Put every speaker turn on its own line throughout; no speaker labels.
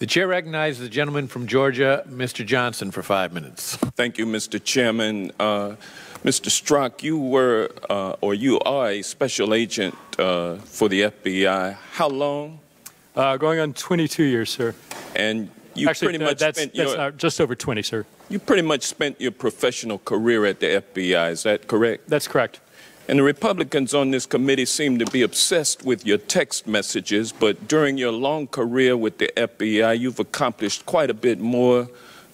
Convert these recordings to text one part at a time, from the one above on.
The chair recognizes the gentleman from Georgia, Mr. Johnson, for 5 minutes.
Thank you, Mr. Chairman. Mr. Strzok, you were or you are a special agent for the FBI. How long?
Going on 22 years, sir.
And you pretty much spent
just over 20, sir.
You pretty much spent your professional career at the FBI. Is that correct?
That's correct.
And the Republicans on this committee seem to be obsessed with your text messages, but during your long career with the FBI, you've accomplished quite a bit more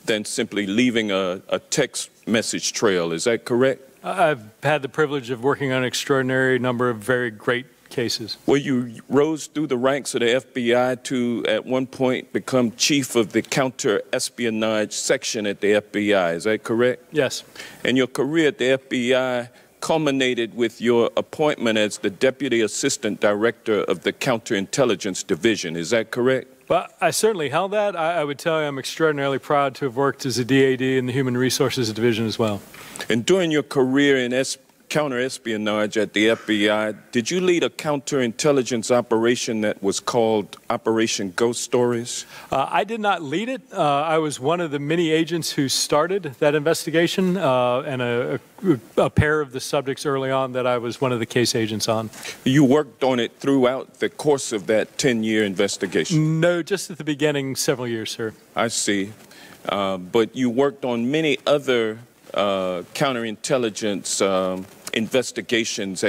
than simply leaving a text message trail. Is that correct?
I've had the privilege of working on an extraordinary number of very great cases.
Well, you rose through the ranks of the FBI to, at one point, become chief of the counter-espionage section at the FBI. Is that correct?
Yes.
And your career at the FBI culminated with your appointment as the Deputy Assistant Director of the Counterintelligence Division. Is that correct?
Well, I certainly held that. I would tell you I'm extraordinarily proud to have worked as a DAD in the Human Resources Division as well.
And during your career in counterespionage at the FBI, did you lead a counterintelligence operation that was called Operation Ghost Stories?
I did not lead it. I was one of the many agents who started that investigation, and a pair of the subjects early on that I was one of the case agents on.
You worked on it throughout the course of that 10-year investigation?
No, just at the beginning, several years, sir.
I see. But you worked on many other counterintelligence investigations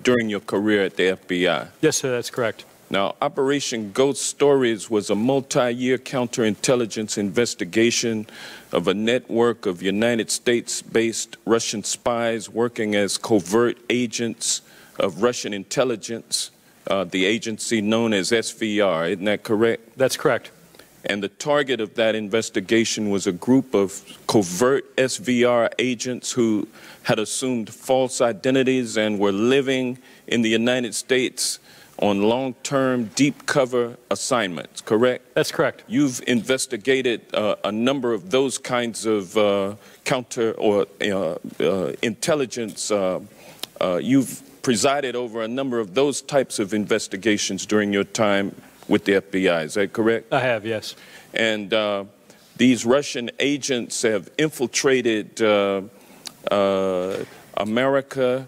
during your career at the FBI.
Yes, sir, that's correct.
Now, Operation Ghost Stories was a multi-year counterintelligence investigation of a network of United States-based Russian spies working as covert agents of Russian intelligence, the agency known as SVR. Isn't that correct?
That's correct.
And the target of that investigation was a group of covert SVR agents who had assumed false identities and were living in the United States on long-term deep cover assignments, correct?
That's correct.
You've investigated a number of those kinds of counter or intelligence. You've presided over a number of those types of investigations during your time with the FBI, is that correct?
I have, yes.
And these Russian agents have infiltrated America,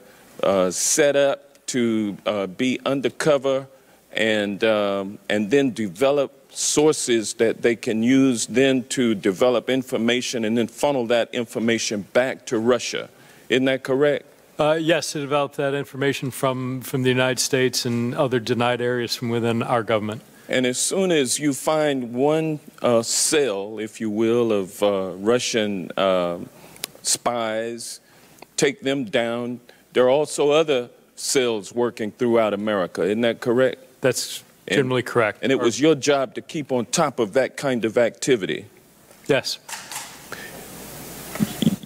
set up to be undercover, and then develop sources that they can use then to develop information and then funnel that information back to Russia. Isn't that correct?
Yes, to develop that information from the United States and other denied areas from within our government.
And as soon as you find one cell, if you will, of Russian spies, take them down, there are also other cells working throughout America. Isn't that correct?
That's generally correct.
And it was your job to keep on top of that kind of activity.
Yes.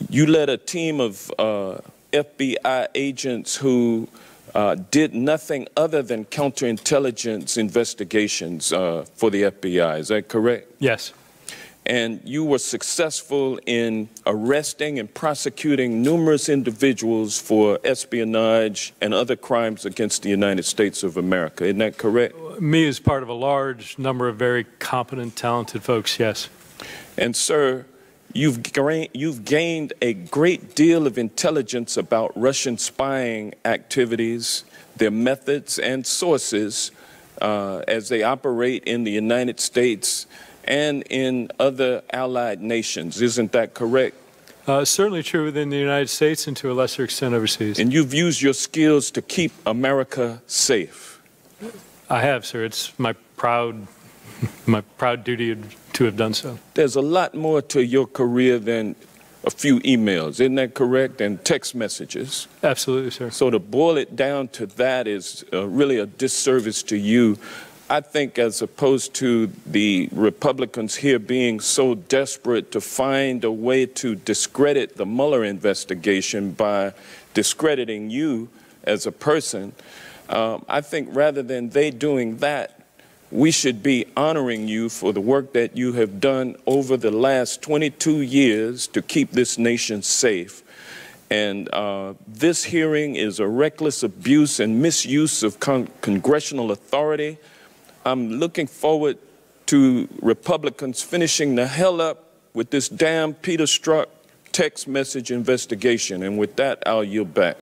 You led a team of FBI agents who did nothing other than counterintelligence investigations for the FBI. Is that correct?
Yes.
And you were successful in arresting and prosecuting numerous individuals for espionage and other crimes against the United States of America. Isn't that correct?
Me as part of a large number of very competent, talented folks, yes.
And, sir, you've gained a great deal of intelligence about Russian spying activities, their methods and sources as they operate in the United States and in other allied nations. Isn't that correct?
Certainly true within the United States and to a lesser extent overseas.
And you've used your skills to keep America safe.
I have, sir. It's my proud duty to have done so.
There's a lot more to your career than a few emails, isn't that correct? And text messages.
Absolutely, sir.
So to boil it down to that is really a disservice to you. I think as opposed to the Republicans here being so desperate to find a way to discredit the Mueller investigation by discrediting you as a person, I think rather than they doing that, we should be honoring you for the work that you have done over the last 22 years to keep this nation safe. And this hearing is a reckless abuse and misuse of congressional authority. I'm looking forward to Republicans finishing the hell up with this damn Peter Strzok text message investigation. And with that, I'll yield back.